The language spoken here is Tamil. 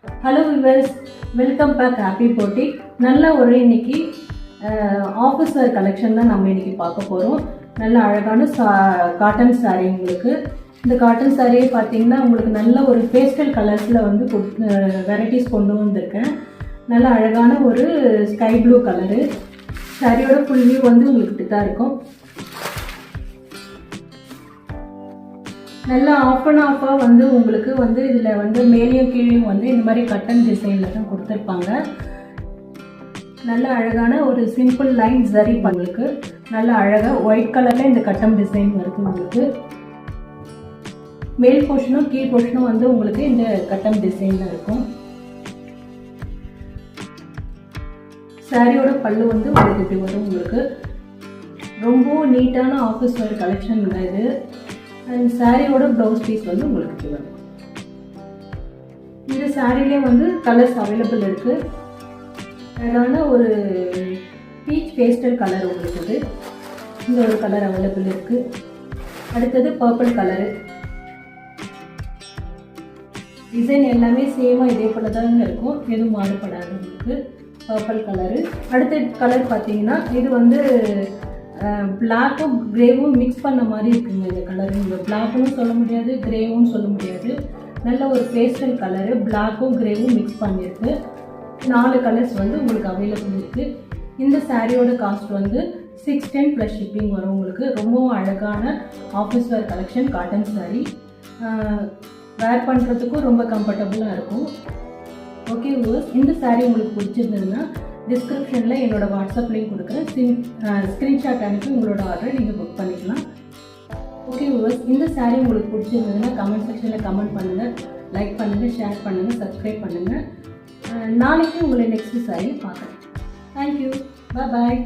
Hello viewers, welcome back happy boutique. நல்ல ஒரு இன்னைக்கு ஆஃபீஸ் வேர் கலெக்ஷன் தான் நம்ம இன்னைக்கு பார்க்க போகிறோம். நல்ல அழகான காட்டன் சாரீ. உங்களுக்கு இந்த காட்டன் சாரியே பார்த்தீங்கன்னா உங்களுக்கு நல்ல ஒரு பேஸ்டல் கலர்ஸில் வந்து வெரைட்டிஸ் கொண்டு வந்திருக்கேன். நல்ல அழகான ஒரு ஸ்கை ப்ளூ கலரு. சாரியோட ஃபுல் வியூ வந்து உங்களுக்கு தான் இருக்கும். நல்லா ஆஃப் அண்ட் ஆஃபாக வந்து உங்களுக்கு வந்து இதில் வந்து மேலேயும் கீழேயும் வந்து இந்த மாதிரி கட்டன் டிசைனில் தான் கொடுத்துருப்பாங்க. நல்ல அழகான ஒரு சிம்பிள் லைன் சரி உங்களுக்கு நல்ல அழகாக ஒயிட் கலரில் இந்த கட்டம் டிசைன் வருது. உங்களுக்கு மேல் போர்ஷனும் கீழ் போர்ஷனும் வந்து உங்களுக்கு இந்த கட்டம் டிசைனில் இருக்கும். சாரியோட பல்லு வந்து உங்களுக்கு இப்படி வரும். உங்களுக்கு ரொம்ப நீட்டான ஆஃபீஸ் வேர் கலெக்ஷன் இது. அண்ட் சாரியோட ப்ளவுஸ் பீஸ் வந்து உங்களுக்கு வரும். இந்த சாரிலே வந்து கலர்ஸ் அவைலபிள் இருக்குது. அழகான ஒரு பீச் பேஸ்டல் கலர் உங்களுக்கு இது. இந்த ஒரு கலர் அவைலபிள் இருக்குது. அடுத்தது பர்பிள் கலரு. டிசைன் எல்லாமே சேமாக இதே போல தான் இருக்கும், எதுவும் மாறுபடாது உங்களுக்கு. Purple colour. அடுத்த கலர் பார்த்தீங்கன்னா இது வந்து பிளாக்கும் கிரேவும் மிக்ஸ் பண்ண மாதிரி இருக்குங்க. இந்த கலரு நீங்கள் பிளாக்குன்னு சொல்ல முடியாது, கிரேவும் சொல்ல முடியாது. நல்ல ஒரு பேஸ்டல் கலரு, பிளாக்கும் கிரேவும் மிக்ஸ் பண்ணியிருக்கு. 4 கலர்ஸ் வந்து உங்களுக்கு அவைலபிள் இருக்குது. இந்த சாரியோட காஸ்ட் வந்து 610 ப்ளஸ் ஷிப்பிங் வரும். உங்களுக்கு ரொம்பவும் அழகான office wear collection cotton sari. Wear பண்ணுறதுக்கும் ரொம்ப கம்ஃபர்டபுளாக இருக்கும். ஓகே வியூவர்ஸ், இந்த சாரி உங்களுக்கு பிடிச்சிருந்ததுன்னா டிஸ்கிரிப்ஷனில் என்னோடய வாட்ஸ்அப் லிங்க் கொடுக்குறேன். ஸ்க்ரீன்ஷாட் அனுப்பி உங்களோட ஆர்டரை நீங்கள் புக் பண்ணிக்கலாம். ஓகே வியூவர்ஸ், இந்த சாரி உங்களுக்கு பிடிச்சிருந்ததுன்னா கமெண்ட் செக்ஷனில் கமெண்ட் பண்ணுங்கள், லைக் பண்ணுங்கள், ஷேர் பண்ணுங்கள், சப்ஸ்கிரைப் பண்ணுங்கள். நாளைக்கு உங்களை நெக்ஸ்ட் சாரியை பார்க்குறேன். தேங்க்யூ, பாய்.